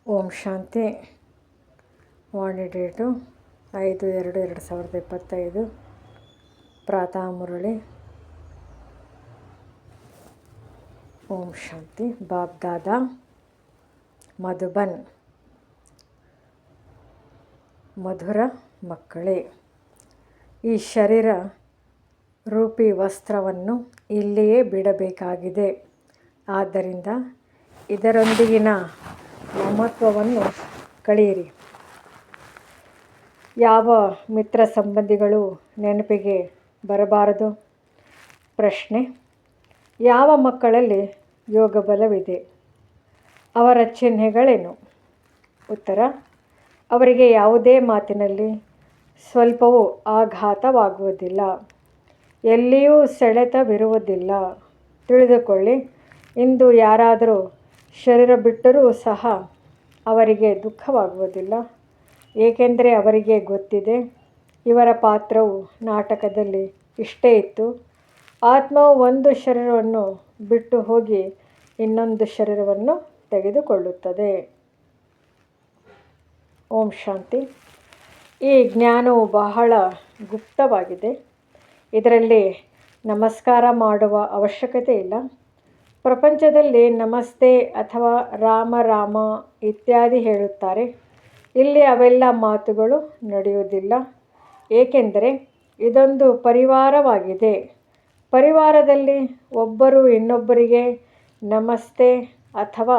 ಓಂ ಶಾಂತಿ. ವಾಣಿ date 5/2/2025. ಪ್ರಾತಃ ಮುರಳಿ. ಓಂ ಶಾಂತಿ. ಬಾಪ್ ದಾದಾ ಮಧುಬನ್. ಮಧುರ ಮಕ್ಕಳೇ, ಈ ಶರೀರ ರೂಪಿ ವಸ್ತ್ರವನ್ನು ಇಲ್ಲಿಯೇ ಬಿಡಬೇಕಾಗಿದೆ. ಆದ್ದರಿಂದ ಇದರೊಂದಿಗಿನ ಮಮತ್ವವನ್ನು ಕಳೆಯಿರಿ. ಯಾವ ಮಿತ್ರ ಸಂಬಂಧಿಗಳು ನೆನಪಿಗೆ ಬರಬಾರದು? ಪ್ರಶ್ನೆ: ಯಾವ ಮಕ್ಕಳಲ್ಲಿ ಯೋಗ ಬಲವಿದೆ? ಅವರ ಚಿಹ್ನೆಗಳೇನು? ಉತ್ತರ: ಅವರಿಗೆ ಯಾವುದೇ ಮಾತಿನಲ್ಲಿ ಸ್ವಲ್ಪವೂ ಆಘಾತವಾಗುವುದಿಲ್ಲ, ಎಲ್ಲಿಯೂ ಸೆಳೆತವಿರುವುದಿಲ್ಲ. ತಿಳಿದುಕೊಳ್ಳಿ, ಇಂದು ಯಾರಾದರೂ ಶರೀರ ಬಿಟ್ಟರೂ ಸಹ ಅವರಿಗೆ ದುಃಖವಾಗುವುದಿಲ್ಲ, ಏಕೆಂದರೆ ಅವರಿಗೆ ಗೊತ್ತಿದೆ, ಇವರ ಪಾತ್ರವು ನಾಟಕದಲ್ಲಿ ಇಷ್ಟೇ ಇತ್ತು. ಆತ್ಮವು ಒಂದು ಶರೀರವನ್ನು ಬಿಟ್ಟು ಹೋಗಿ ಇನ್ನೊಂದು ಶರೀರವನ್ನು ತೆಗೆದುಕೊಳ್ಳುತ್ತದೆ. ಓಂ ಶಾಂತಿ. ಈ ಜ್ಞಾನವು ಬಹಳ ಗುಪ್ತವಾಗಿದೆ. ಇದರಲ್ಲಿ ನಮಸ್ಕಾರ ಮಾಡುವ ಅವಶ್ಯಕತೆ ಇಲ್ಲ. ಪ್ರಪಂಚದಲ್ಲಿ ನಮಸ್ತೆ ಅಥವಾ ರಾಮ ರಾಮ ಇತ್ಯಾದಿ ಹೇಳುತ್ತಾರೆ. ಇಲ್ಲಿ ಅವೆಲ್ಲ ಮಾತುಗಳು ನಡೆಯುವುದಿಲ್ಲ, ಏಕೆಂದರೆ ಇದೊಂದು ಪರಿವಾರವಾಗಿದೆ. ಪರಿವಾರದಲ್ಲಿ ಒಬ್ಬರು ಇನ್ನೊಬ್ಬರಿಗೆ ನಮಸ್ತೆ ಅಥವಾ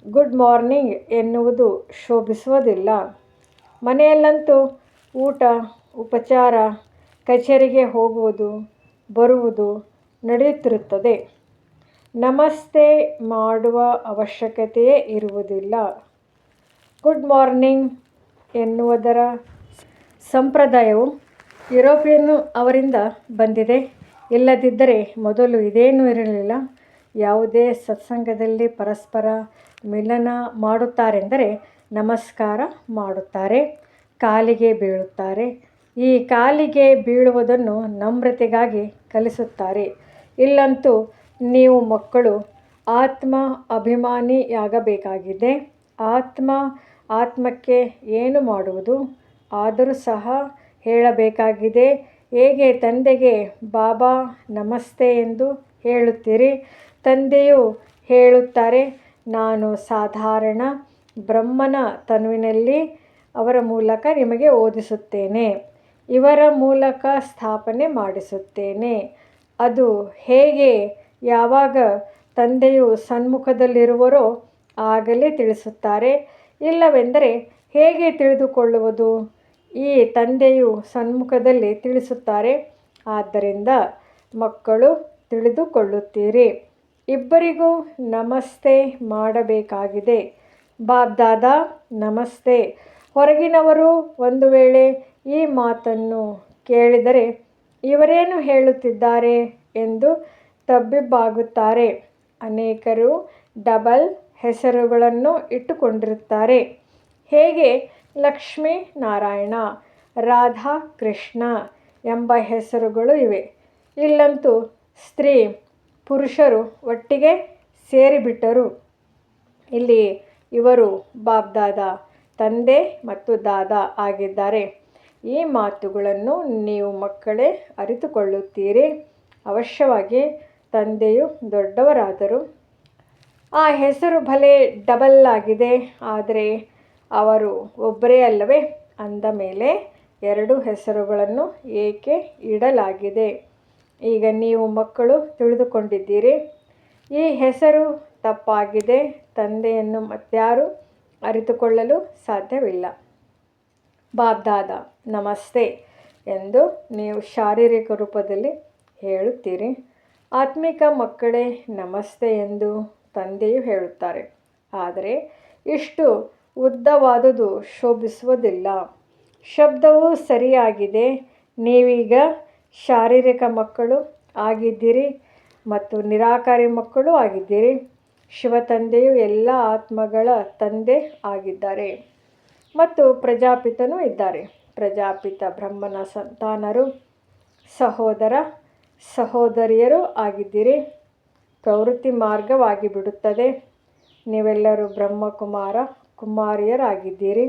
ಗುಡ್ ಮಾರ್ನಿಂಗ್ ಎನ್ನುವುದು ಶೋಭಿಸುವುದಿಲ್ಲ. ಮನೆಯಲ್ಲಂತೂ ಊಟ, ಉಪಚಾರ, ಕಚೇರಿಗೆ ಹೋಗುವುದು ಬರುವುದು ನಡೆಯುತ್ತಿರುತ್ತದೆ. ನಮಸ್ತೆ ಮಾಡುವ ಅವಶ್ಯಕತೆಯೇ ಇರುವುದಿಲ್ಲ. ಗುಡ್ ಮಾರ್ನಿಂಗ್ ಎನ್ನುವುದರ ಸಂಪ್ರದಾಯವು ಯುರೋಪಿಯನ್ ಅವರಿಂದ ಬಂದಿದೆ. ಇಲ್ಲದಿದ್ದರೆ ಮೊದಲು ಇದೇನೂ ಇರಲಿಲ್ಲ. ಯಾವುದೇ ಸತ್ಸಂಗದಲ್ಲಿ ಪರಸ್ಪರ ಮಿಲನ ಮಾಡುತ್ತಾರೆಂದರೆ ನಮಸ್ಕಾರ ಮಾಡುತ್ತಾರೆ, ಕಾಲಿಗೆ ಬೀಳುತ್ತಾರೆ. ಈ ಕಾಲಿಗೆ ಬೀಳುವುದನ್ನು ನಮ್ರತೆಗಾಗಿ ಕಲಿಸುತ್ತಾರೆ. ಇಲ್ಲಂತೂ ನೀವು ಮಕ್ಕಳು ಆತ್ಮ ಅಭಿಮಾನಿಯಾಗಬೇಕಾಗಿದೆ. ಆತ್ಮಕ್ಕೆ ಏನು ಮಾಡುವುದು? ಆದರೂ ಸಹ ಹೇಳಬೇಕಾಗಿದೆ. ಹೇಗೆ ತಂದೆಗೆ ಬಾಬಾ ನಮಸ್ತೆ ಎಂದು ಹೇಳುತ್ತೀರಿ? ತಂದೆಯು ಹೇಳುತ್ತಾರೆ, ನಾನು ಸಾಧಾರಣ ಬ್ರಹ್ಮನ ತನುವಿನಲ್ಲಿ ಅವರ ಮೂಲಕ ನಿಮಗೆ ಓದಿಸುತ್ತೇನೆ, ಇವರ ಮೂಲಕ ಸ್ಥಾಪನೆ ಮಾಡಿಸುತ್ತೇನೆ. ಅದು ಹೇಗೆ? ಯಾವಾಗ ತಂದೆಯು ಸನ್ಮುಖದಲ್ಲಿರುವರೋ ಆಗಲೇ ತಿಳಿಸುತ್ತಾರೆ. ಇಲ್ಲವೆಂದರೆ ಹೇಗೆ ತಿಳಿದುಕೊಳ್ಳುವುದು? ಈ ತಂದೆಯು ಸನ್ಮುಖದಲ್ಲಿ ತಿಳಿಸುತ್ತಾರೆ. ಆದ್ದರಿಂದ ಮಕ್ಕಳು ತಿಳಿದುಕೊಳ್ಳುತ್ತೀರಿ. ಇಬ್ಬರಿಗೂ ನಮಸ್ತೆ ಮಾಡಬೇಕಾಗಿದೆ. ಬಾಪ್ ದಾದಾ ನಮಸ್ತೆ. ಹೊರಗಿನವರು ಒಂದು ವೇಳೆ ಈ ಮಾತನ್ನು ಕೇಳಿದರೆ ಇವರೇನು ಹೇಳುತ್ತಿದ್ದಾರೆ ಎಂದು ತಬ್ಬಿಬ್ಬಾಗುತ್ತಾರೆ. ಅನೇಕರು ಡಬಲ್ ಹೆಸರುಗಳನ್ನು ಇಟ್ಟುಕೊಂಡಿರುತ್ತಾರೆ. ಹೇಗೆ ಲಕ್ಷ್ಮೀ ನಾರಾಯಣ, ರಾಧಾ ಕೃಷ್ಣ ಎಂಬ ಹೆಸರುಗಳು ಇವೆ. ಇಲ್ಲಂತೂ ಸ್ತ್ರೀ ಪುರುಷರು ಒಟ್ಟಿಗೆ ಸೇರಿಬಿಟ್ಟರು. ಇಲ್ಲಿ ಇವರು ಬಾಪ್ ದಾದಾ ತಂದೆ ಮತ್ತು ದಾದಾ ಆಗಿದ್ದಾರೆ. ಈ ಮಾತುಗಳನ್ನು ನೀವು ಮಕ್ಕಳೇ ಅರಿತುಕೊಳ್ಳುತ್ತೀರಿ. ಅವಶ್ಯವಾಗಿ ತಂದೆಯು ದೊಡ್ಡವರಾದರು. ಆ ಹೆಸರು ಭಲೆ ಡಬಲ್ ಆಗಿದೆ, ಆದರೆ ಅವರು ಒಬ್ಬರೇ ಅಲ್ಲವೇ? ಅಂದ ಮೇಲೆ ಎರಡು ಹೆಸರುಗಳನ್ನು ಏಕೆ ಇಡಲಾಗಿದೆ? ಈಗ ನೀವು ಮಕ್ಕಳು ತಿಳಿದುಕೊಂಡಿದ್ದೀರಿ. ಈ ಹೆಸರು ತಪ್ಪಾಗಿದೆ. ತಂದೆಯನ್ನು ಮತ್ಯಾರೂ ಅರಿತುಕೊಳ್ಳಲು ಸಾಧ್ಯವಿಲ್ಲ. ಬಾಪ್ ದಾದಾ ನಮಸ್ತೆ ಎಂದು ನೀವು ಶಾರೀರಿಕ ರೂಪದಲ್ಲಿ ಹೇಳುತ್ತೀರಿ. ಆತ್ಮಿಕ ಮಕ್ಕಳೇ ನಮಸ್ತೆ ಎಂದು ತಂದೆಯು ಹೇಳುತ್ತಾರೆ. ಆದರೆ ಇಷ್ಟು ಉದ್ದವಾದುದು ಶೋಭಿಸುವುದಿಲ್ಲ. ಶಬ್ದವು ಸರಿಯಾಗಿದೆ. ನೀವೀಗ ಶಾರೀರಿಕ ಮಕ್ಕಳು ಆಗಿದ್ದೀರಿ ಮತ್ತು ನಿರಾಕಾರಿ ಮಕ್ಕಳು ಆಗಿದ್ದೀರಿ. ಶಿವ ತಂದೆಯು ಎಲ್ಲ ಆತ್ಮಗಳ ತಂದೆ ಆಗಿದ್ದಾರೆ ಮತ್ತು ಪ್ರಜಾಪಿತನೂ ಇದ್ದಾರೆ. ಪ್ರಜಾಪಿತ ಬ್ರಹ್ಮನ ಸಂತಾನರು, ಸಹೋದರ ಸಹೋದರಿಯರು ಆಗಿದ್ದೀರಿ. ಪ್ರವೃತ್ತಿ ಮಾರ್ಗವಾಗಿ ಬಿಡುತ್ತದೆ. ನೀವೆಲ್ಲರೂ ಬ್ರಹ್ಮಕುಮಾರ ಕುಮಾರಿಯರಾಗಿದ್ದೀರಿ.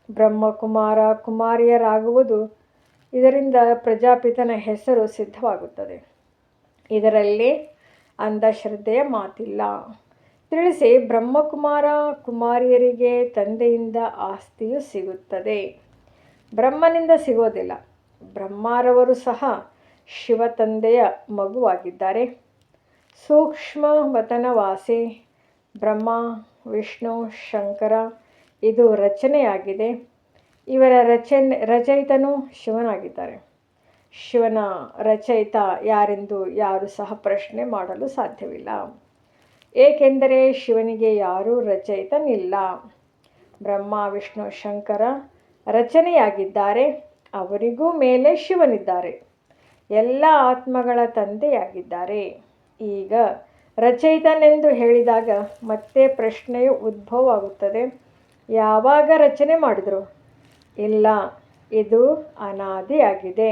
ಬ್ರಹ್ಮಕುಮಾರ ಕುಮಾರಿಯರಾಗುವುದು, ಇದರಿಂದ ಪ್ರಜಾಪಿತನ ಹೆಸರು ಸಿದ್ಧವಾಗುತ್ತದೆ. ಇದರಲ್ಲಿ ಅಂಧಶ್ರದ್ಧೆಯ ಮಾತಿಲ್ಲ. ತಿಳಿಸಿ, ಬ್ರಹ್ಮಕುಮಾರ ಕುಮಾರಿಯರಿಗೆ ತಂದೆಯಿಂದ ಆಸ್ತಿಯು ಸಿಗುತ್ತದೆ, ಬ್ರಹ್ಮನಿಂದ ಸಿಗೋದಿಲ್ಲ. ಬ್ರಹ್ಮರವರು ಸಹ ಶಿವ ತಂದೆಯ ಮಗುವಾಗಿದ್ದಾರೆ. ಸೂಕ್ಷ್ಮ ವತನವಾಸಿ ಬ್ರಹ್ಮ, ವಿಷ್ಣು, ಶಂಕರ ಇದು ರಚನೆಯಾಗಿದೆ. ಇವರ ರಚಯಿತನು ಶಿವನಾಗಿದ್ದಾರೆ. ಶಿವನ ರಚಯಿತ ಯಾರೆಂದು ಯಾರೂ ಸಹ ಪ್ರಶ್ನೆ ಮಾಡಲು ಸಾಧ್ಯವಿಲ್ಲ, ಏಕೆಂದರೆ ಶಿವನಿಗೆ ಯಾರೂ ರಚಯಿತನಿಲ್ಲ. ಬ್ರಹ್ಮ, ವಿಷ್ಣು, ಶಂಕರ ರಚನೆಯಾಗಿದ್ದಾರೆ. ಅವರಿಗೂ ಮೇಲೆ ಶಿವನಿದ್ದಾರೆ. ಎಲ್ಲ ಆತ್ಮಗಳ ತಂದೆಯಾಗಿದ್ದಾರೆ. ಈಗ ರಚಯಿತನೆಂದು ಹೇಳಿದಾಗ ಮತ್ತೆ ಪ್ರಶ್ನೆಯು ಉದ್ಭವವಾಗುತ್ತದೆ, ಯಾವಾಗ ರಚನೆ ಮಾಡಿದರು? ಇಲ್ಲ, ಇದು ಅನಾದಿಯಾಗಿದೆ.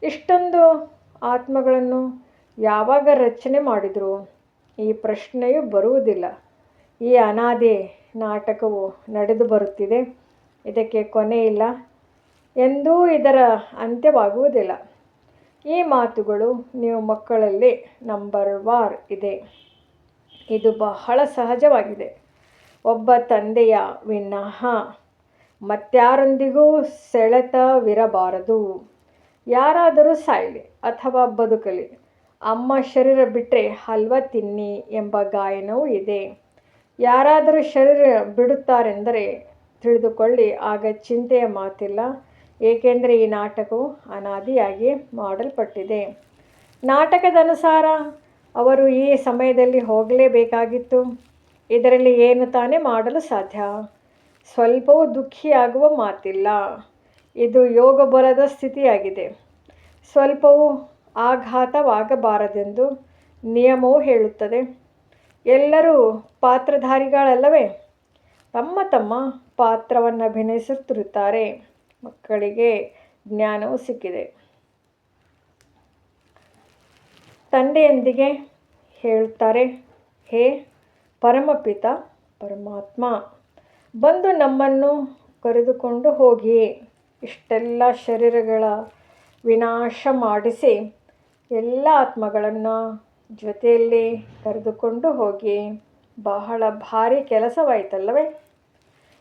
ಇಷ್ಟೊಂದು ಆತ್ಮಗಳನ್ನು ಯಾವಾಗ ರಚನೆ ಮಾಡಿದರು? ಈ ಪ್ರಶ್ನೆಯು ಬರುವುದಿಲ್ಲ. ಈ ಅನಾದಿ ನಾಟಕವು ನಡೆದು ಬರುತ್ತಿದೆ, ಇದಕ್ಕೆ ಕೊನೆ ಇಲ್ಲ, ಎಂದೂ ಇದರ ಅಂತ್ಯವಾಗುವುದಿಲ್ಲ. ಈ ಮಾತುಗಳು ನೀವು ಮಕ್ಕಳಲ್ಲಿ ನಂಬರ್ ಇದೆ. ಇದು ಬಹಳ ಸಹಜವಾಗಿದೆ. ಒಬ್ಬ ತಂದೆಯ ವಿನಃ ಮತ್ಯಾರೊಂದಿಗೂ ಸೆಳೆತವಿರಬಾರದು. ಯಾರಾದರೂ ಸಾಯಲಿ ಅಥವಾ ಬದುಕಲಿ, ಅಮ್ಮ ಶರೀರ ಬಿಟ್ಟರೆ ಹಲ್ವಾ ತಿನ್ನಿ ಎಂಬ ಗಾಯನವೂ ಇದೆ. ಯಾರಾದರೂ ಶರೀರ ಬಿಡುತ್ತಾರೆಂದರೆ ತಿಳಿದುಕೊಳ್ಳಿ, ಆಗ ಚಿಂತೆಯ ಮಾತಿಲ್ಲ, ಏಕೆಂದರೆ ಈ ನಾಟಕವು ಅನಾದಿಯಾಗಿ ಮಾಡಲ್ಪಟ್ಟಿದೆ. ನಾಟಕದ ಅನುಸಾರ ಅವರು ಈ ಸಮಯದಲ್ಲಿ ಹೋಗಲೇಬೇಕಾಗಿತ್ತು. ಇದರಲ್ಲಿ ಏನು ತಾನೇ ಮಾಡಲು ಸಾಧ್ಯ? ಸ್ವಲ್ಪವೂ ದುಃಖಿಯಾಗುವ ಮಾತಿಲ್ಲ. ಇದು ಯೋಗಬಲದ ಸ್ಥಿತಿಯಾಗಿದೆ. ಸ್ವಲ್ಪವೂ ಆಘಾತವಾಗಬಾರದೆಂದು ನಿಯಮವು ಹೇಳುತ್ತದೆ. ಎಲ್ಲರೂ ಪಾತ್ರಧಾರಿಗಳಲ್ಲವೇ? ತಮ್ಮ ತಮ್ಮ ಪಾತ್ರವನ್ನು ಅಭಿನಯಿಸುತ್ತಿರುತ್ತಾರೆ. ಮಕ್ಕಳಿಗೆ ಜ್ಞಾನವು ಸಿಕ್ಕಿದೆ. ತಂದೆಯೊಂದಿಗೆ ಹೇಳುತ್ತಾರೆ, ಹೇ ಪರಮಪಿತ ಪರಮಾತ್ಮ, ಬಂದು ನಮ್ಮನ್ನು ಕರೆದುಕೊಂಡು ಹೋಗಿ, ಇಷ್ಟೆಲ್ಲ ಶರೀರಗಳ ವಿನಾಶ ಮಾಡಿಸಿ ಎಲ್ಲ ಆತ್ಮಗಳನ್ನು ಜೊತೆಯಲ್ಲಿ ಕರೆದುಕೊಂಡು ಹೋಗಿ. ಬಹಳ ಭಾರಿ ಕೆಲಸವಾಯಿತಲ್ಲವೇ?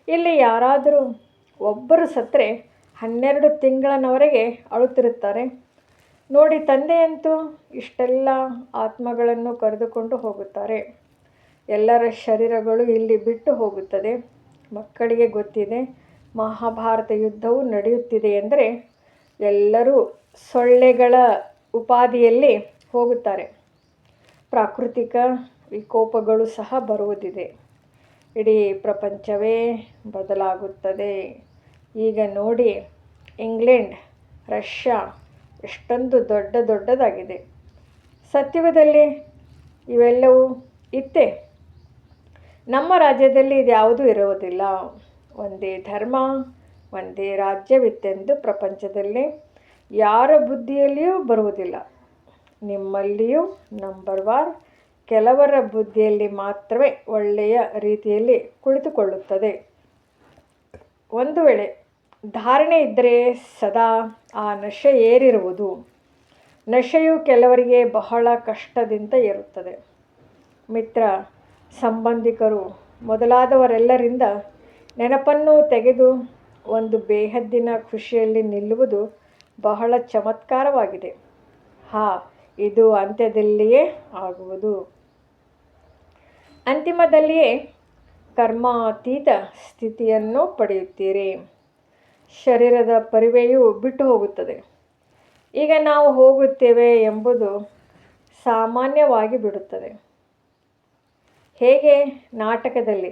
ಇಲ್ಲಿ ಯಾರಾದರೂ ಒಬ್ಬರು ಸತ್ತರೆ 12 ತಿಂಗಳವರೆಗೆ ಅಳುತ್ತಿರುತ್ತಾರೆ. ನೋಡಿ, ತಂದೆಯಂತೂ ಇಷ್ಟೆಲ್ಲ ಆತ್ಮಗಳನ್ನು ಕರೆದುಕೊಂಡು ಹೋಗುತ್ತಾರೆ. ಎಲ್ಲರ ಶರೀರಗಳು ಇಲ್ಲಿ ಬಿಟ್ಟು ಹೋಗುತ್ತದೆ. ಮಕ್ಕಳಿಗೆ ಗೊತ್ತಿದೆ, ಮಹಾಭಾರತ ಯುದ್ಧವು ನಡೆಯುತ್ತಿದೆ ಎಂದರೆ ಎಲ್ಲರೂ ಸೊಳ್ಳೆಗಳ ಉಪಾಧಿಯಲ್ಲಿ ಹೋಗುತ್ತಾರೆ. ಪ್ರಾಕೃತಿಕ ವಿಕೋಪಗಳು ಸಹ ಬರುವುದಿದೆ. ಇಡೀ ಪ್ರಪಂಚವೇ ಬದಲಾಗುತ್ತದೆ. ಈಗ ನೋಡಿ, ಇಂಗ್ಲೆಂಡ್, ರಷ್ಯಾ ಎಷ್ಟೊಂದು ದೊಡ್ಡದಾಗಿದೆ. ಸತ್ಯುಗದಲ್ಲಿ ಇವೆಲ್ಲವೂ ಇತ್ತೆ. ನಮ್ಮ ರಾಜ್ಯದಲ್ಲಿ ಇದ್ಯಾವುದೂ ಇರುವುದಿಲ್ಲ. ಒಂದೇ ಧರ್ಮ, ಒಂದೇ ರಾಜ್ಯವಿತ್ತೆಂದು ಪ್ರಪಂಚದಲ್ಲಿ ಯಾರ ಬುದ್ಧಿಯಲ್ಲಿಯೂ ಬರುವುದಿಲ್ಲ. ನಿಮ್ಮಲ್ಲಿಯೂ ನಂಬರ್ ಕೆಲವರ ಬುದ್ಧಿಯಲ್ಲಿ ಮಾತ್ರವೇ ಒಳ್ಳೆಯ ರೀತಿಯಲ್ಲಿ ಕುಳಿತುಕೊಳ್ಳುತ್ತದೆ. ಒಂದು ವೇಳೆ ಧಾರಣೆ ಇದ್ದರೆ ಸದಾ ಆ ನಶೆ ಏರಿರುವುದು. ನಶೆಯು ಕೆಲವರಿಗೆ ಬಹಳ ಕಷ್ಟದಿಂದ ಏರುತ್ತದೆ. ಮಿತ್ರ, ಸಂಬಂಧಿಕರು ಮೊದಲಾದವರೆಲ್ಲರಿಂದ ನೆನಪನ್ನು ತೆಗೆದು ಒಂದು ಬೇಹದ್ದಿನ ಖುಷಿಯಲ್ಲಿ ನಿಲ್ಲುವುದು ಬಹಳ ಚಮತ್ಕಾರವಾಗಿದೆ. ಇದು ಅಂತ್ಯದಲ್ಲಿಯೇ ಆಗುವುದು. ಅಂತಿಮದಲ್ಲಿಯೇ ಕರ್ಮಾತೀತ ಸ್ಥಿತಿಯನ್ನು ಪಡೆಯುತ್ತೀರಿ. ಶರೀರದ ಪರಿವೆಯು ಬಿಟ್ಟು ಹೋಗುತ್ತದೆ. ಈಗ ನಾವು ಹೋಗುತ್ತೇವೆ ಎಂಬುದು ಸಾಮಾನ್ಯವಾಗಿ ಬಿಡುತ್ತದೆ. ಹೇಗೆ ನಾಟಕದಲ್ಲಿ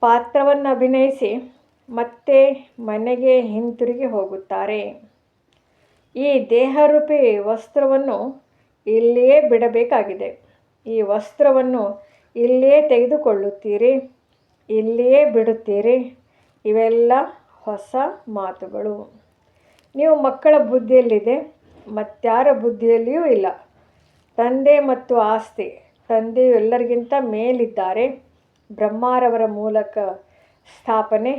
ಪಾತ್ರವನ್ನು ಅಭಿನಯಿಸಿ ಮತ್ತೆ ಮನೆಗೆ ಹಿಂತಿರುಗಿ ಹೋಗುತ್ತಾರೆ. ಈ ದೇಹರೂಪಿ ವಸ್ತ್ರವನ್ನು ಇಲ್ಲಿಯೇ ಬಿಡಬೇಕಾಗಿದೆ. ಈ ವಸ್ತ್ರವನ್ನು ಇಲ್ಲಿಯೇ ತೆಗೆದುಕೊಳ್ಳುತ್ತೀರಿ, ಇಲ್ಲಿಯೇ ಬಿಡುತ್ತೀರಿ. ಇವೆಲ್ಲ ಹೊಸ ಮಾತುಗಳು. ನೀವು ಮಕ್ಕಳ ಬುದ್ಧಿಯಲ್ಲಿದೆ, ಮತ್ಯಾರ ಬುದ್ಧಿಯಲ್ಲಿಯೂ ಇಲ್ಲ. ತಂದೆ ಮತ್ತು ಆಸ್ತಿ. ತಂದೆಯು ಎಲ್ಲರಿಗಿಂತ ಮೇಲಿದ್ದಾರೆ. ಬ್ರಹ್ಮರವರ ಮೂಲಕ ಸ್ಥಾಪನೆ,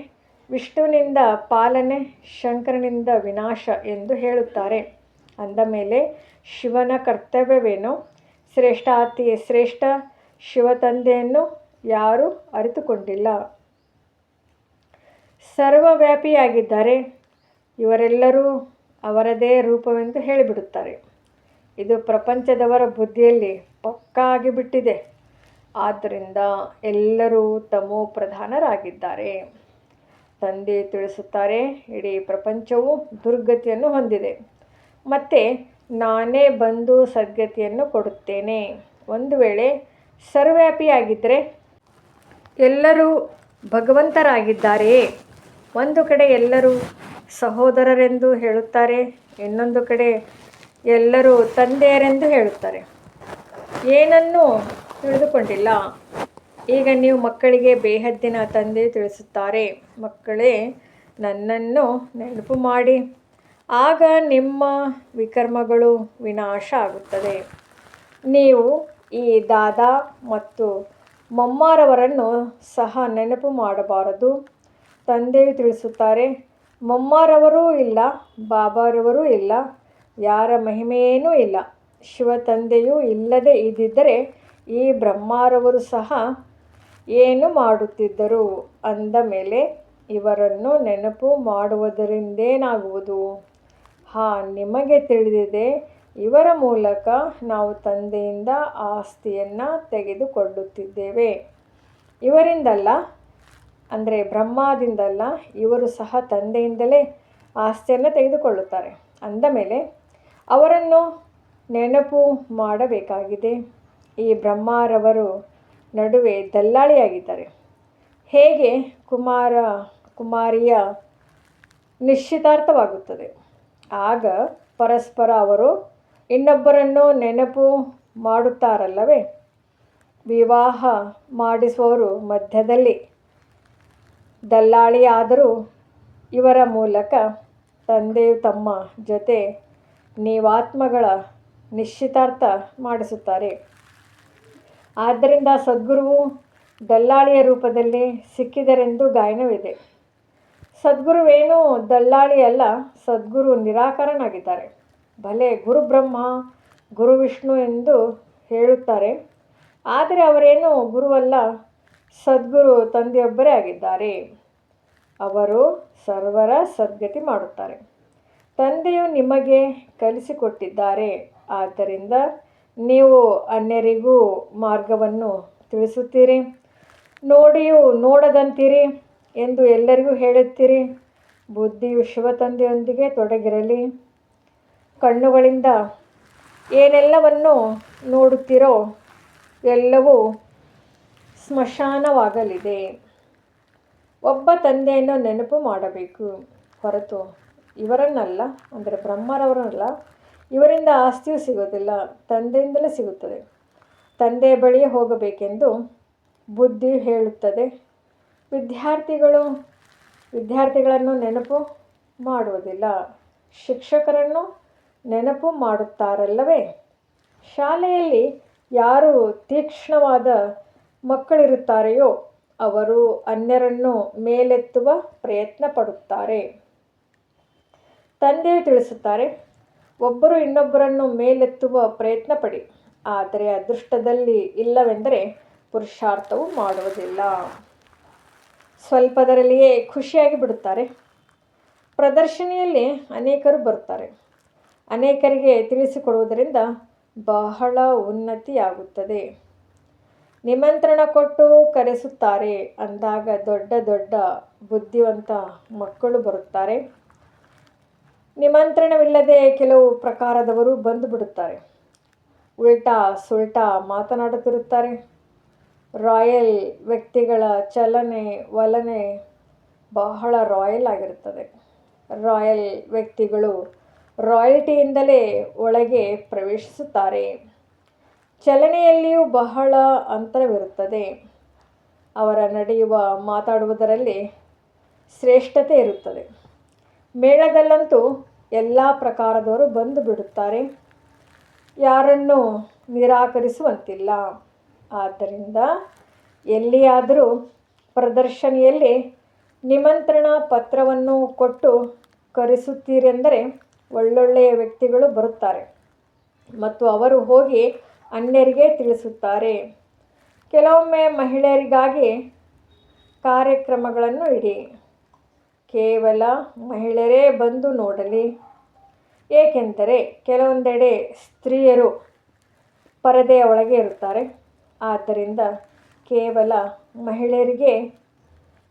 ವಿಷ್ಣುವಿನಿಂದ ಪಾಲನೆ, ಶಂಕರನಿಂದ ವಿನಾಶ ಎಂದು ಹೇಳುತ್ತಾರೆ. ಅಂದ ಮೇಲೆ ಶಿವನ ಕರ್ತವ್ಯವೇನು? ಶ್ರೇಷ್ಠಾತಿ ಶ್ರೇಷ್ಠ ಶಿವತಂದೆಯನ್ನು ಯಾರೂ ಅರಿತುಕೊಂಡಿಲ್ಲ. ಸರ್ವವ್ಯಾಪಿಯಾಗಿದ್ದಾರೆ. ಇವರೆಲ್ಲರೂ ಅವರದೇ ರೂಪವೆಂದು ಹೇಳಿಬಿಡುತ್ತಾರೆ. ಇದು ಪ್ರಪಂಚದವರ ಬುದ್ಧಿಯಲ್ಲಿ ಪಕ್ಕಾ ಆಗಿಬಿಟ್ಟಿದೆ. ಆದ್ದರಿಂದ ಎಲ್ಲರೂ ತಮೋ ಪ್ರಧಾನರಾಗಿದ್ದಾರೆ. ತಂದೆ ತಿಳಿಸುತ್ತಾರೆ, ಇಡೀ ಪ್ರಪಂಚವು ದುರ್ಗತಿಯನ್ನು ಹೊಂದಿದೆ. ಮತ್ತು ನಾನೇ ಬಂದು ಸದ್ಗತಿಯನ್ನು ಕೊಡುತ್ತೇನೆ. ಒಂದು ವೇಳೆ ಸರ್ವವ್ಯಾಪಿಯಾಗಿದ್ದರೆ ಎಲ್ಲರೂ ಭಗವಂತರಾಗಿದ್ದಾರೆಯೇ? ಒಂದು ಕಡೆ ಎಲ್ಲರೂ ಸಹೋದರರೆಂದು ಹೇಳುತ್ತಾರೆ, ಇನ್ನೊಂದು ಕಡೆ ಎಲ್ಲರೂ ತಂದೆಯರೆಂದು ಹೇಳುತ್ತಾರೆ. ಏನನ್ನೂ ತಿಳಿದುಕೊಂಡಿಲ್ಲ. ಈಗ ನೀವು ಮಕ್ಕಳಿಗೆ ಬೇಹದ್ದಿನ ತಂದೆ ತಿಳಿಸುತ್ತಾರೆ, ಮಕ್ಕಳೇ ನನ್ನನ್ನು ನೆನಪು ಮಾಡಿ, ಆಗ ನಿಮ್ಮ ವಿಕರ್ಮಗಳು ವಿನಾಶ ಆಗುತ್ತದೆ. ನೀವು ಈ ದಾದಾ ಮತ್ತು ಮಮ್ಮಾರವರನ್ನು ಸಹ ನೆನಪು ಮಾಡಬಾರದು. ತಂದೆಯು ತಿಳಿಸುತ್ತಾರೆ, ಮಮ್ಮಾರವರೂ ಇಲ್ಲ, ಬಾಬಾರವರೂ ಇಲ್ಲ, ಯಾರ ಮಹಿಮೆಯೇನೂ ಇಲ್ಲ. ಶಿವ ತಂದೆಯೂ ಇಲ್ಲದೆ ಇದ್ದಿದ್ದರೆ ಈ ಬ್ರಹ್ಮರವರು ಸಹ ಏನು ಮಾಡುತ್ತಿದ್ದರು? ಅಂದ ಮೇಲೆ ಇವರನ್ನು ನೆನಪು ಮಾಡುವುದರಿಂದೇನಾಗುವುದು? ನಿಮಗೆ ತಿಳಿದಿದೆ, ಇವರ ಮೂಲಕ ನಾವು ತಂದೆಯಿಂದ ಆಸ್ತಿಯನ್ನು ತೆಗೆದುಕೊಳ್ಳುತ್ತಿದ್ದೇವೆ. ಇವರಿಂದಲ್ಲ, ಅಂದರೆ ಬ್ರಹ್ಮದಿಂದಲ್ಲ, ಇವರು ಸಹ ತಂದೆಯಿಂದಲೇ ಆಸ್ತಿಯನ್ನು ತೆಗೆದುಕೊಳ್ಳುತ್ತಾರೆ. ಅಂದ ಮೇಲೆ ಅವರನ್ನು ನೆನಪು ಮಾಡಬೇಕಾಗಿದೆ. ಈ ಬ್ರಹ್ಮರವರು ನಡುವೆ ದಲ್ಲಾಳಿಯಾಗಿದ್ದಾರೆ. ಹೇಗೆ ಕುಮಾರಿಯ ನಿಶ್ಚಿತಾರ್ಥವಾಗುತ್ತದೆ, ಆಗ ಪರಸ್ಪರ ಅವರು ಇನ್ನೊಬ್ಬರನ್ನು ನೆನಪು ಮಾಡುತ್ತಾರಲ್ಲವೇ? ವಿವಾಹ ಮಾಡಿಸುವವರು ಮಧ್ಯದಲ್ಲಿ ದಲ್ಲಾಳಿಯಾದರೂ ಇವರ ಮೂಲಕ ತಂದೆಯು ತಮ್ಮ ಜೊತೆ ನೀವಾತ್ಮಗಳ ನಿಶ್ಚಿತಾರ್ಥ ಮಾಡಿಸುತ್ತಾರೆ. ಆದ್ದರಿಂದ ಸದ್ಗುರುವು ದಲ್ಲಾಳಿಯ ರೂಪದಲ್ಲಿ ಸಿಕ್ಕಿದರೆಂದು ಗಾಯನವಿದೆ. ಸದ್ಗುರುವೇನೂ ದಲ್ಲಾಳಿಯಲ್ಲ, ಸದ್ಗುರು ನಿರಾಕಾರನಾಗಿದ್ದಾರೆ. ಭಲೆ ಗುರು ಬ್ರಹ್ಮ, ಗುರು ವಿಷ್ಣು ಎಂದು ಹೇಳುತ್ತಾರೆ, ಆದರೆ ಅವರೇನೂ ಗುರುವಲ್ಲ. ಸದ್ಗುರು ತಂದೆಯೊಬ್ಬರೇ ಆಗಿದ್ದಾರೆ. ಅವರು ಸರ್ವರ ಸದ್ಗತಿ ಮಾಡುತ್ತಾರೆ. ತಂದೆಯು ನಿಮಗೆ ಕಲಿಸಿಕೊಟ್ಟಿದ್ದಾರೆ. ಆದ್ದರಿಂದ ನೀವು ಅನ್ಯರಿಗೂ ಮಾರ್ಗವನ್ನು ತಿಳಿಸುತ್ತೀರಿ. ನೋಡಿಯೂ ನೋಡದಂತಿರಿ ಎಂದು ಎಲ್ಲರಿಗೂ ಹೇಳುತ್ತೀರಿ. ಬುದ್ಧಿಯು ಶಿವತಂದೆಯೊಂದಿಗೆ ತೊಡಗಿರಲಿ. ಕಣ್ಣುಗಳಿಂದ ಏನೆಲ್ಲವನ್ನು ನೋಡುತ್ತೀರೋ ಎಲ್ಲವೂ ಸ್ಮಶಾನವಾಗಲಿದೆ. ಒಬ್ಬ ತಂದೆಯನ್ನು ನೆನಪು ಮಾಡಬೇಕು ಹೊರತು ಇವರನ್ನಲ್ಲ, ಅಂದರೆ ಬ್ರಹ್ಮರವರನ್ನಲ್ಲ. ಇವರಿಂದ ಆಸ್ತಿಯೂ ಸಿಗೋದಿಲ್ಲ, ತಂದೆಯಿಂದಲೇ ಸಿಗುತ್ತದೆ. ತಂದೆಯ ಬಳಿಯೇ ಹೋಗಬೇಕೆಂದು ಬುದ್ಧಿಯು ಹೇಳುತ್ತದೆ. ವಿದ್ಯಾರ್ಥಿಗಳನ್ನು ನೆನಪು ಮಾಡುವುದಿಲ್ಲ, ಶಿಕ್ಷಕರನ್ನು ನೆನಪು ಮಾಡುತ್ತಾರಲ್ಲವೇ? ಶಾಲೆಯಲ್ಲಿ ಯಾರು ತೀಕ್ಷ್ಣವಾದ ಮಕ್ಕಳಿರುತ್ತಾರೆಯೋ ಅವರು ಅನ್ಯರನ್ನು ಮೇಲೆತ್ತುವ ಪ್ರಯತ್ನ ಪಡುತ್ತಾರೆ. ತಂದೆಯು ತಿಳಿಸುತ್ತಾರೆ, ಒಬ್ಬರು ಇನ್ನೊಬ್ಬರನ್ನು ಮೇಲೆತ್ತುವ ಪ್ರಯತ್ನ ಪಡಿ, ಆದರೆ ಅದೃಷ್ಟದಲ್ಲಿ ಇಲ್ಲವೆಂದರೆ ಪುರುಷಾರ್ಥವು ಮಾಡುವುದಿಲ್ಲ. ಸ್ವಲ್ಪದರಲ್ಲಿಯೇ ಖುಷಿಯಾಗಿ ಬಿಡುತ್ತಾರೆ. ಪ್ರದರ್ಶನಿಯಲ್ಲಿ ಅನೇಕರು ಬರುತ್ತಾರೆ. ಅನೇಕರಿಗೆ ತಿಳಿಸಿಕೊಡುವುದರಿಂದ ಬಹಳ ಉನ್ನತಿಯಾಗುತ್ತದೆ. ನಿಮಂತ್ರಣ ಕೊಟ್ಟು ಕರೆಸುತ್ತಾರೆ ಅಂದಾಗ ದೊಡ್ಡ ದೊಡ್ಡ ಬುದ್ಧಿವಂತ ಮಕ್ಕಳು ಬರುತ್ತಾರೆ. ನಿಮಂತ್ರಣವಿಲ್ಲದೆ ಕೆಲವು ಪ್ರಕಾರದವರು ಬಂದು ಬಿಡುತ್ತಾರೆ. ಉಲ್ಟಾ ಸುಲ್ಟಾ ಮಾತನಾಡುತ್ತಿರುತ್ತಾರೆ. ರಾಯಲ್ ವ್ಯಕ್ತಿಗಳ ಚಲನೆ ವಲನೆ ಬಹಳ ರಾಯಲ್ ಆಗಿರುತ್ತದೆ. ರಾಯಲ್ ವ್ಯಕ್ತಿಗಳು ರಾಯಲ್ಟಿಯಿಂದಲೇ ಒಳಗೆ ಪ್ರವೇಶಿಸುತ್ತಾರೆ. ಚಲನೆಯಲ್ಲಿಯೂ ಬಹಳ ಅಂತರವಿರುತ್ತದೆ. ಅವರ ನಡೆಯುವ ಮಾತಾಡುವುದರಲ್ಲಿ ಶ್ರೇಷ್ಠತೆ ಇರುತ್ತದೆ. ಮೇಳದಲ್ಲಂತೂ ಎಲ್ಲ ಪ್ರಕಾರದವರು ಬಂದು ಬಿಡುತ್ತಾರೆ. ಯಾರನ್ನೂ ನಿರಾಕರಿಸುವಂತಿಲ್ಲ. ಆದ್ದರಿಂದ ಎಲ್ಲಿಯಾದರೂ ಪ್ರದರ್ಶನಿಯಲ್ಲಿ ನಿಮಂತ್ರಣ ಪತ್ರವನ್ನು ಕೊಟ್ಟು ಕರೆಸುತ್ತೀರೆಂದರೆ ಒಳ್ಳೊಳ್ಳೆಯ ವ್ಯಕ್ತಿಗಳು ಬರುತ್ತಾರೆ ಮತ್ತು ಅವರು ಹೋಗಿ ಅನ್ಯರಿಗೆ ತಿಳಿಸುತ್ತಾರೆ. ಕೆಲವೊಮ್ಮೆ ಮಹಿಳೆಯರಿಗಾಗಿ ಕಾರ್ಯಕ್ರಮಗಳನ್ನು ಇಡಿ. ಕೇವಲ ಮಹಿಳೆಯರೇ ಬಂದು ನೋಡಲಿ. ಏಕೆಂದರೆ ಕೆಲವೊಂದೆಡೆ ಸ್ತ್ರೀಯರು ಪರದೆಯ ಒಳಗೆ ಇರುತ್ತಾರೆ. ಆದ್ದರಿಂದ ಕೇವಲ ಮಹಿಳೆಯರಿಗೆ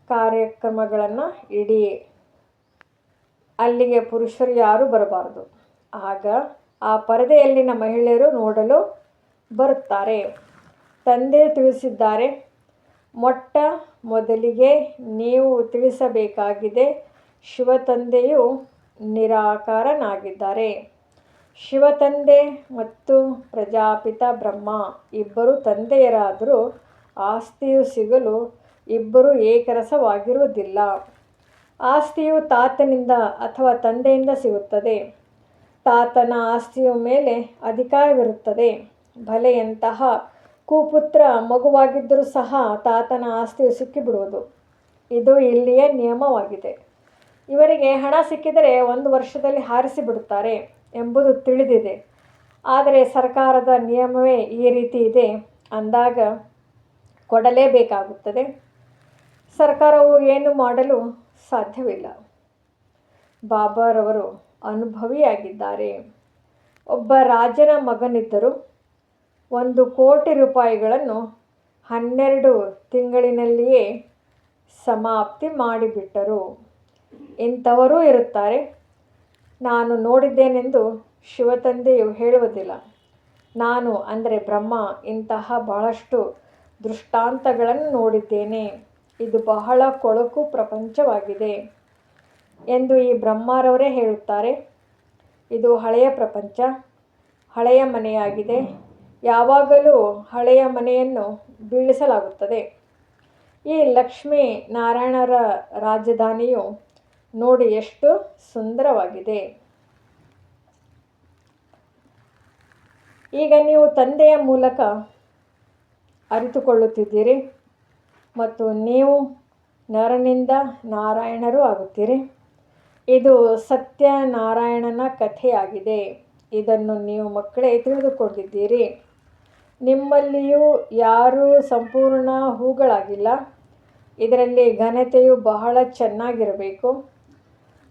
ಕಾರ್ಯಕ್ರಮಗಳನ್ನು ಇಡಿ. ಅಲ್ಲಿಗೆ ಪುರುಷರು ಯಾರೂ ಬರಬಾರದು. ಆಗ ಆ ಪರದೆಯಲ್ಲಿನ ಮಹಿಳೆಯರು ನೋಡಲು ಬರುತ್ತಾರೆ. ತಂದೆ ತಿಳಿಸಿದ್ದಾರೆ, ಮೊಟ್ಟ ಮೊದಲಿಗೆ ನೀವು ತಿಳಿಸಬೇಕಾಗಿದೆ, ಶಿವತಂದೆಯು ನಿರಾಕಾರನಾಗಿದ್ದಾರೆ. ಶಿವತಂದೆ ಮತ್ತು ಪ್ರಜಾಪಿತ ಬ್ರಹ್ಮ ಇಬ್ಬರು ತಂದೆಯರಾದರೂ ಆಸ್ತಿಯು ಸಿಗಲು ಇಬ್ಬರು ಏಕರಸವಾಗಿರುವುದಿಲ್ಲ. ಆಸ್ತಿಯು ತಾತನಿಂದ ಅಥವಾ ತಂದೆಯಿಂದ ಸಿಗುತ್ತದೆ. ತಾತನ ಆಸ್ತಿಯ ಮೇಲೆ ಅಧಿಕಾರವಿರುತ್ತದೆ. ಭಲೆ ಎಂತಹ ಕುಪುತ್ರ ಮಗುವಾಗಿದ್ದರೂ ಸಹ ತಾತನ ಆಸ್ತಿಯು ಸಿಕ್ಕಿಬಿಡುವುದು. ಇದು ಇಲ್ಲಿಯ ನಿಯಮವಾಗಿದೆ. ಇವರಿಗೆ ಹಣ ಸಿಕ್ಕಿದರೆ 1 ವರ್ಷದಲ್ಲಿ ಹಾರಿಸಿಬಿಡುತ್ತಾರೆ ಎಂಬುದು ತಿಳಿದಿದೆ. ಆದರೆ ಸರ್ಕಾರದ ನಿಯಮವೇ ಈ ರೀತಿ ಇದೆ ಅಂದಾಗ ಕೊಡಲೇಬೇಕಾಗುತ್ತದೆ. ಸರ್ಕಾರವು ಏನು ಮಾಡಲು ಸಾಧ್ಯವಿಲ್ಲ. ಬಾಬಾರವರು ಅನುಭವಿಯಾಗಿದ್ದಾರೆ. ಒಬ್ಬ ರಾಜನ ಮಗನಿದ್ದರು. 1 ಕೋಟಿ ರೂಪಾಯಿಗಳನ್ನು 12 ತಿಂಗಳಿನಲ್ಲಿಯೇ ಸಮಾಪ್ತಿ ಮಾಡಿಬಿಟ್ಟರು. ಇಂಥವರೂ ಇರುತ್ತಾರೆ. ನಾನು ನೋಡಿದ್ದೇನೆಂದು ಶಿವತಂದೆಯು ಹೇಳುವುದಿಲ್ಲ. ನಾನು ಅಂದರೆ ಬ್ರಹ್ಮ ಇಂತಹ ಬಹಳಷ್ಟು ದೃಷ್ಟಾಂತಗಳನ್ನು ನೋಡಿದ್ದೇನೆ. ಇದು ಬಹಳ ಕೊಳಕು ಪ್ರಪಂಚವಾಗಿದೆ ಎಂದು ಈ ಬ್ರಹ್ಮರವರೇ ಹೇಳುತ್ತಾರೆ. ಇದು ಹಳೆಯ ಪ್ರಪಂಚ, ಹಳೆಯ ಮನೆಯಾಗಿದೆ. ಯಾವಾಗಲೂ ಹಳೆಯ ಮನೆಯನ್ನು ಬೀಳಿಸಲಾಗುತ್ತದೆ. ಈ ಲಕ್ಷ್ಮೀ ನಾರಾಯಣರ ರಾಜಧಾನಿಯು ನೋಡಿ ಎಷ್ಟು ಸುಂದರವಾಗಿದೆ. ಈಗ ನೀವು ತಂದೆಯ ಮೂಲಕ ಅರಿತುಕೊಳ್ಳುತ್ತಿದ್ದೀರಿ ಮತ್ತು ನೀವು ನರನಿಂದ ನಾರಾಯಣರು ಆಗುತ್ತೀರಿ. ಇದು ಸತ್ಯನಾರಾಯಣನ ಕಥೆಯಾಗಿದೆ. ಇದನ್ನು ನೀವು ಮಕ್ಕಳೇ ತಿಳಿದುಕೊಂಡಿದ್ದೀರಿ. ನಿಮ್ಮಲ್ಲಿಯೂ ಯಾರೂ ಸಂಪೂರ್ಣ ಹೂಗಳಾಗಿಲ್ಲ. ಇದರಲ್ಲಿ ಘನತೆಯು ಬಹಳ ಚೆನ್ನಾಗಿರಬೇಕು.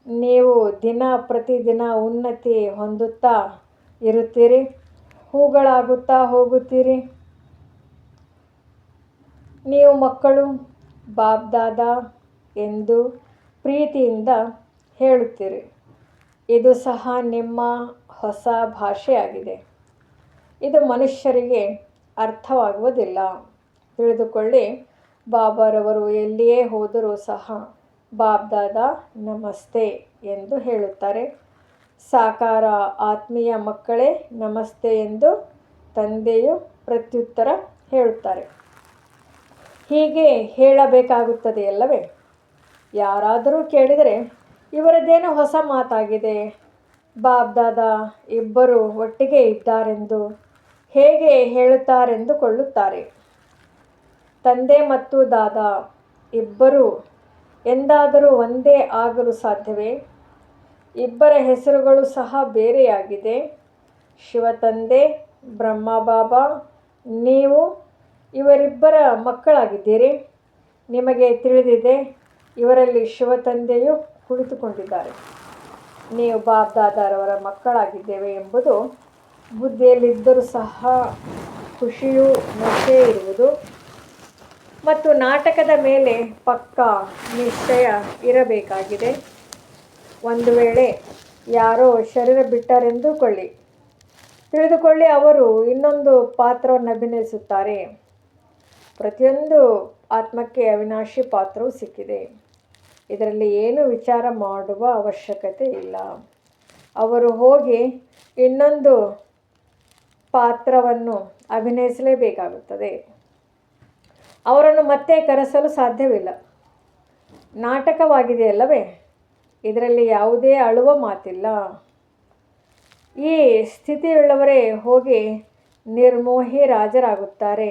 ನೀವು ದಿನ ಪ್ರತಿದಿನ ಉನ್ನತಿ ಹೊಂದುತ್ತಾ ಇರುತ್ತೀರಿ, ಹೂಗಳಾಗುತ್ತಾ ಹೋಗುತ್ತೀರಿ. ನೀವು ಮಕ್ಕಳು ಬಾಬ್ದಾದಾ ಎಂದು ಪ್ರೀತಿಯಿಂದ ಹೇಳುತ್ತೀರಿ. ಇದು ಸಹ ನಿಮ್ಮ ಹೊಸ ಭಾಷೆಯಾಗಿದೆ. ಇದು ಮನುಷ್ಯರಿಗೆ ಅರ್ಥವಾಗುವುದಿಲ್ಲ. ತಿಳಿದುಕೊಳ್ಳಿ, ಬಾಬಾರವರು ಎಲ್ಲಿಯೇ ಹೋದರೂ ಸಹ ಬಾಬ್ದಾದಾ ನಮಸ್ತೆ ಎಂದು ಹೇಳುತ್ತಾರೆ. ಸಾಕಾರ ಆತ್ಮೀಯ ಮಕ್ಕಳೇ ನಮಸ್ತೆ ಎಂದು ತಂದೆಯು ಪ್ರತ್ಯುತ್ತರ ಹೇಳುತ್ತಾರೆ. ಹೀಗೆ ಹೇಳಬೇಕಾಗುತ್ತದೆ ಅಲ್ಲವೇ? ಯಾರಾದರೂ ಕೇಳಿದರೆ ಇವರದ್ದೇನು ಹೊಸ ಮಾತಾಗಿದೆ, ಬಾಬ್ದಾದಾ ಇಬ್ಬರು ಒಟ್ಟಿಗೆ ಇದ್ದಾರೆಂದು ಹೇಗೆ ಹೇಳುತ್ತಾರೆಂದುಕೊಳ್ಳುತ್ತಾರೆ. ತಂದೆ ಮತ್ತು ದಾದಾ ಇಬ್ಬರು ಎಂದಾದರೂ ಒಂದೇ ಆಗಲು ಸಾಧ್ಯವೇ? ಇಬ್ಬರ ಹೆಸರುಗಳು ಸಹ ಬೇರೆಯಾಗಿದೆ. ಶಿವತಂದೆ, ಬ್ರಹ್ಮಬಾಬಾ, ನೀವು ಇವರಿಬ್ಬರ ಮಕ್ಕಳಾಗಿದ್ದೀರಿ. ನಿಮಗೆ ತಿಳಿದಿದೆ, ಇವರಲ್ಲಿ ಶಿವತಂದೆಯು ಕುಳಿತುಕೊಂಡಿದ್ದಾರೆ. ನೀವು ಬಾಬ್ದಾದಾರವರ ಮಕ್ಕಳಾಗಿದ್ದೇವೆ ಎಂಬುದು ಬುದ್ಧಿಯಲ್ಲಿದ್ದರೂ ಸಹ ಖುಷಿಯೂ ನಶೆ ಇರುವುದು ಮತ್ತು ನಾಟಕದ ಮೇಲೆ ಪಕ್ಕಾ ನಿಶ್ಚಯ ಇರಬೇಕಾಗಿದೆ. ಒಂದು ವೇಳೆ ಯಾರೋ ಶರೀರ ಬಿಟ್ಟರೆಂದುಕೊಳ್ಳಿ, ತಿಳಿದುಕೊಳ್ಳಿ ಅವರು ಇನ್ನೊಂದು ಪಾತ್ರವನ್ನು ಅಭಿನಯಿಸುತ್ತಾರೆ. ಪ್ರತಿಯೊಂದು ಆತ್ಮಕ್ಕೆ ಅವಿನಾಶಿ ಪಾತ್ರವು ಸಿಕ್ಕಿದೆ. ಇದರಲ್ಲಿ ಏನು ವಿಚಾರ ಮಾಡುವ ಅವಶ್ಯಕತೆ ಇಲ್ಲ. ಅವರು ಹೋಗಿ ಇನ್ನೊಂದು ಪಾತ್ರವನ್ನು ಅಭಿನಯಿಸಲೇಬೇಕಾಗುತ್ತದೆ. ಅವರನ್ನು ಮತ್ತೆ ಕರೆಸಲು ಸಾಧ್ಯವಿಲ್ಲ. ನಾಟಕವಾಗಿದೆಯಲ್ಲವೇ? ಇದರಲ್ಲಿ ಯಾವುದೇ ಅಳುವ ಮಾತಿಲ್ಲ. ಈ ಸ್ಥಿತಿಯುಳ್ಳವರೇ ಹೋಗಿ ನಿರ್ಮೋಹಿ ರಾಜರಾಗುತ್ತಾರೆ.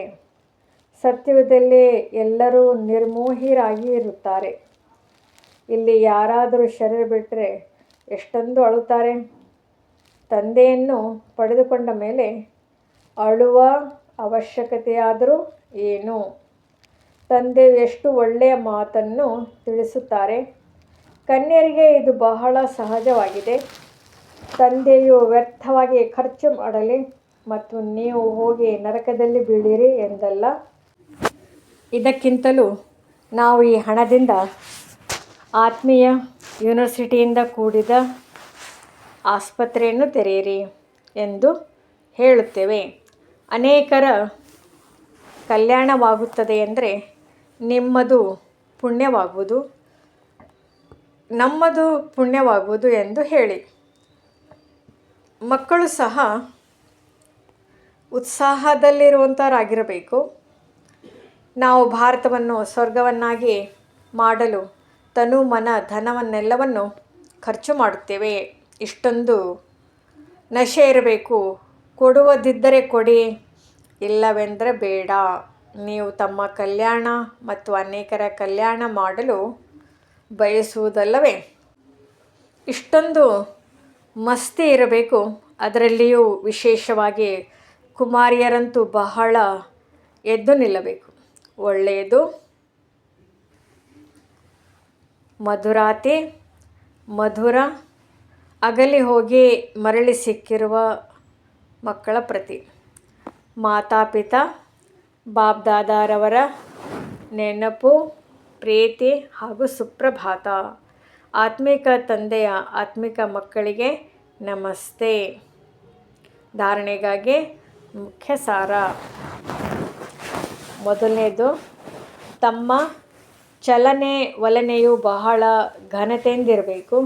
ಸತ್ಯದಲ್ಲಿ ಎಲ್ಲರೂ ನಿರ್ಮೋಹಿರಾಗಿ ಇರುತ್ತಾರೆ. ಇಲ್ಲಿ ಯಾರಾದರೂ ಶರೀರ ಬಿಟ್ಟರೆ ಎಷ್ಟೊಂದು ಅಳುತ್ತಾರೆ. ತಂದೆಯನ್ನು ಪಡೆದುಕೊಂಡ ಮೇಲೆ ಅಳುವ ಅವಶ್ಯಕತೆಯಾದರೂ ಏನು? ತಂದೆಯು ಎಷ್ಟು ಒಳ್ಳೆಯ ಮಾತನ್ನು ತಿಳಿಸುತ್ತಾರೆ. ಕನ್ಯರಿಗೆ ಇದು ಬಹಳ ಸಹಜವಾಗಿದೆ. ತಂದೆಯು ವ್ಯರ್ಥವಾಗಿ ಖರ್ಚು ಮಾಡಲಿ ಮತ್ತು ನೀವು ಹೋಗಿ ನರಕದಲ್ಲಿ ಬೀಳಿರಿ ಎಂದಲ್ಲ. ಇದಕ್ಕಿಂತಲೂ ನಾವು ಈ ಹಣದಿಂದ ಆತ್ಮೀಯ ಯೂನಿವರ್ಸಿಟಿಯಿಂದ ಕೂಡಿದ ಆಸ್ಪತ್ರೆಯನ್ನು ತೆರೆಯಿರಿ ಎಂದು ಹೇಳುತ್ತೇವೆ. ಅನೇಕರ ಕಲ್ಯಾಣವಾಗುತ್ತದೆ ಎಂದರೆ ನಿಮ್ಮದು ಪುಣ್ಯವಾಗುವುದು, ನಮ್ಮದು ಪುಣ್ಯವಾಗುವುದು ಎಂದು ಹೇಳಿ. ಮಕ್ಕಳು ಸಹ ಉತ್ಸಾಹದಲ್ಲಿರುವಂಥವರಾಗಿರಬೇಕು. ನಾವು ಭಾರತವನ್ನು ಸ್ವರ್ಗವನ್ನಾಗಿ ಮಾಡಲು ತನು ಮನ ಧನವನ್ನೆಲ್ಲವನ್ನು ಖರ್ಚು ಮಾಡುತ್ತೇವೆ. ಇಷ್ಟೊಂದು ನಶೆ ಇರಬೇಕು. ಕೊಡುವುದಿದ್ದರೆ ಕೊಡಿ, ಇಲ್ಲವೆಂದರೆ ಬೇಡ. ನೀವು ತಮ್ಮ ಕಲ್ಯಾಣ ಮತ್ತು ಅನೇಕರ ಕಲ್ಯಾಣ ಮಾಡಲು ಬಯಸುವುದಲ್ಲವೇ? ಇಷ್ಟೊಂದು ಮಸ್ತಿ ಇರಬೇಕು. ಅದರಲ್ಲಿಯೂ ವಿಶೇಷವಾಗಿ ಕುಮಾರಿಯರಂತೂ ಬಹಳ ಎದ್ದು ನಿಲ್ಲಬೇಕು. ಒಳ್ಳೆಯದು, ಮಧುರಾತಿ ಮಧುರ, ಅಗಲಿ ಹೋಗಿ ಮರಳಿ ಸಿಕ್ಕಿರುವ ಮಕ್ಕಳ ಪ್ರತಿ ಮಾತಾಪಿತಾ ಬಾಬ್ದಾದಾರವರ ನೆನಪು, ಪ್ರೀತಿ ಹಾಗೂ ಸುಪ್ರಭಾತ. ಆತ್ಮಿಕ ತಂದೆಯ ಆತ್ಮಿಕ ಮಕ್ಕಳಿಗೆ ನಮಸ್ತೆ. ಧಾರಣೆಗಾಗಿ ಮುಖ್ಯ ಸಾರ. ಮೊದಲನೇದು, ತಮ್ಮ ಚಲನೆ ವಲನೆಯು ಬಹಳ ಘನತೆಯಿಂದಿರಬೇಕು.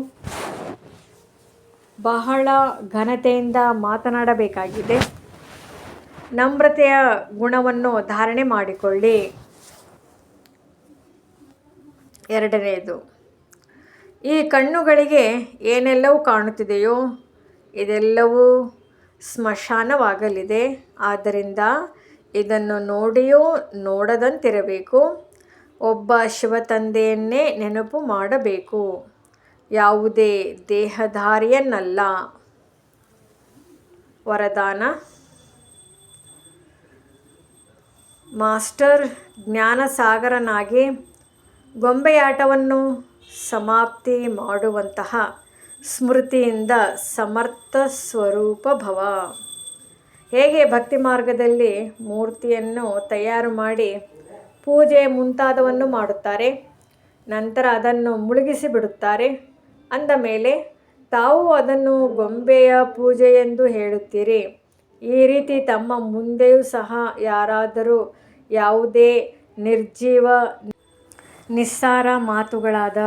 ಬಹಳ ಘನತೆಯಿಂದ ಮಾತನಾಡಬೇಕಾಗಿದೆ. ನಮ್ರತೆಯ ಗುಣವನ್ನು ಧಾರಣೆ ಮಾಡಿಕೊಳ್ಳಿ. ಎರಡನೆಯದು, ಈ ಕಣ್ಣುಗಳಿಗೆ ಏನೆಲ್ಲವೂ ಕಾಣುತ್ತಿದೆಯೋ ಇದೆಲ್ಲವೂ ಸ್ಮಶಾನವಾಗಲಿದೆ. ಆದ್ದರಿಂದ ಇದನ್ನು ನೋಡಿಯೂ ನೋಡದಂತಿರಬೇಕು. ಒಬ್ಬ ಶಿವತಂದೆಯನ್ನೇ ನೆನಪು ಮಾಡಬೇಕು, ಯಾವುದೇ ದೇಹಧಾರಿಯನ್ನಲ್ಲ. ವರದಾನ: ಮಾಸ್ಟರ್ ಜ್ಞಾನಸಾಗರನಾಗಿ ಗೊಂಬೆಯಾಟವನ್ನು ಸಮಾಪ್ತಿ ಮಾಡುವಂತಹ ಸ್ಮೃತಿಯಿಂದ ಸಮರ್ಥ ಸ್ವರೂಪ ಭವ. ಹೇಗೆ ಭಕ್ತಿ ಮಾರ್ಗದಲ್ಲಿ ಮೂರ್ತಿಯನ್ನು ತಯಾರು ಮಾಡಿ ಪೂಜೆ ಮುಂತಾದವನ್ನು ಮಾಡುತ್ತಾರೆ, ನಂತರ ಅದನ್ನು ಮುಳುಗಿಸಿ ಬಿಡುತ್ತಾರೆ. ಅಂದ ಮೇಲೆ ತಾವು ಅದನ್ನು ಗೊಂಬೆಯ ಪೂಜೆ ಎಂದು ಹೇಳುತ್ತೀರಿ. ಈ ರೀತಿ ತಮ್ಮ ಮುಂದೆಯೂ ಸಹ ಯಾರಾದರೂ ಯಾವುದೇ ನಿರ್ಜೀವ ನಿಸ್ಸಾರ ಮಾತುಗಳಾದ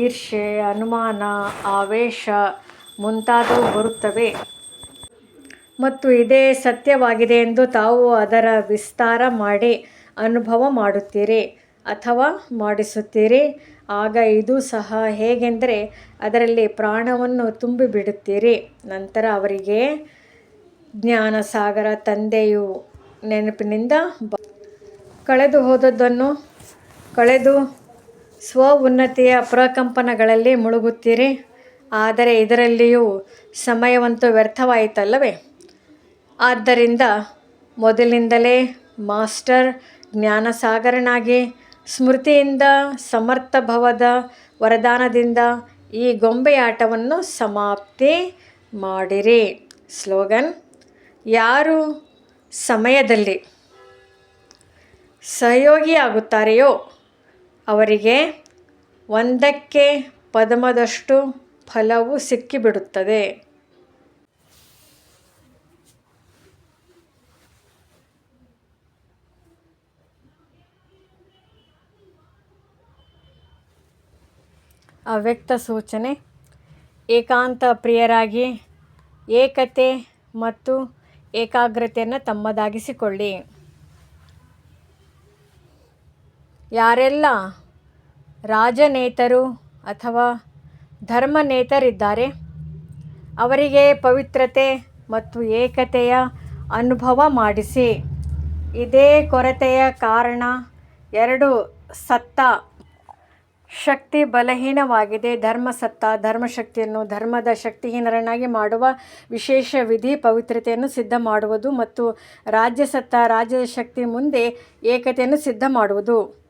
ಈರ್ಷೆ, ಅನುಮಾನ, ಆವೇಶ ಮುಂತಾದವು ಬರುತ್ತವೆ ಮತ್ತು ಇದೇ ಸತ್ಯವಾಗಿದೆ ಎಂದು ತಾವು ಅದರ ವಿಸ್ತಾರ ಮಾಡಿ ಅನುಭವ ಮಾಡುತ್ತೀರಿ ಅಥವಾ ಮಾಡಿಸುತ್ತೀರಿ. ಆಗ ಇದು ಸಹ ಹೇಗೆಂದರೆ ಅದರಲ್ಲಿ ಪ್ರಾಣವನ್ನು ತುಂಬಿಬಿಡುತ್ತೀರಿ. ನಂತರ ಅವರಿಗೆ ಜ್ಞಾನಸಾಗರ ತಂದೆಯು ನೆನಪಿನಿಂದ ಕಳೆದು ಹೋದದ್ದನ್ನು ಕಳೆದು ಸ್ವ ಉನ್ನತಿಯ ಪ್ರಕಂಪನಗಳಲ್ಲಿ ಮುಳುಗುತ್ತೀರಿ. ಆದರೆ ಇದರಲ್ಲಿಯೂ ಸಮಯವಂತೂ ವ್ಯರ್ಥವಾಯಿತಲ್ಲವೇ? ಆದ್ದರಿಂದ ಮೊದಲಿನಿಂದಲೇ ಮಾಸ್ಟರ್ ಜ್ಞಾನಸಾಗರನಾಗಿ ಸ್ಮೃತಿಯಿಂದ ಸಮರ್ಥಭವದ ವರದಾನದಿಂದ ಈ ಗೊಂಬೆಯಾಟವನ್ನು ಸಮಾಪ್ತಿ ಮಾಡಿರಿ. ಸ್ಲೋಗನ್: ಯಾರು ಸಮಯದಲ್ಲಿ ಸಹಯೋಗಿಯಾಗುತ್ತಾರೆಯೋ ಅವರಿಗೆ 100ಕ್ಕೆ ಪದಮದಷ್ಟು ಫಲವು ಸಿಕ್ಕಿಬಿಡುತ್ತದೆ. ಅವ್ಯಕ್ತ ಸೂಚನೆ: ಏಕಾಂತ ಪ್ರಿಯರಾಗಿ ಏಕತೆ ಮತ್ತು ಏಕಾಗ್ರತೆಯನ್ನು ತಮ್ಮದಾಗಿಸಿಕೊಳ್ಳಿ. ಯಾರೆಲ್ಲ ರಾಜನೇತರು ಅಥವಾ ಧರ್ಮನೇತರಿದ್ದಾರೆ ಅವರಿಗೆ ಪವಿತ್ರತೆ ಮತ್ತು ಏಕತೆಯ ಅನುಭವ ಮಾಡಿಸಿ. ಇದೇ ಕೊರತೆಯ ಕಾರಣ ಎರಡು ಸತ್ತ ಶಕ್ತಿ ಬಲಹೀನವಾಗಿದೆ. ಧರ್ಮಸತ್ತ ಧರ್ಮಶಕ್ತಿಯನ್ನು ಧರ್ಮದ ಶಕ್ತಿಹೀನರನ್ನಾಗಿ ಮಾಡುವ ವಿಶೇಷ ವಿಧಿ ಪವಿತ್ರತೆಯನ್ನು ಸಿದ್ಧ ಮಾಡುವುದು ಮತ್ತು ರಾಜ್ಯಸತ್ತ ರಾಜ್ಯದ ಶಕ್ತಿ ಮುಂದೆ ಏಕತೆಯನ್ನು ಸಿದ್ಧ ಮಾಡುವುದು.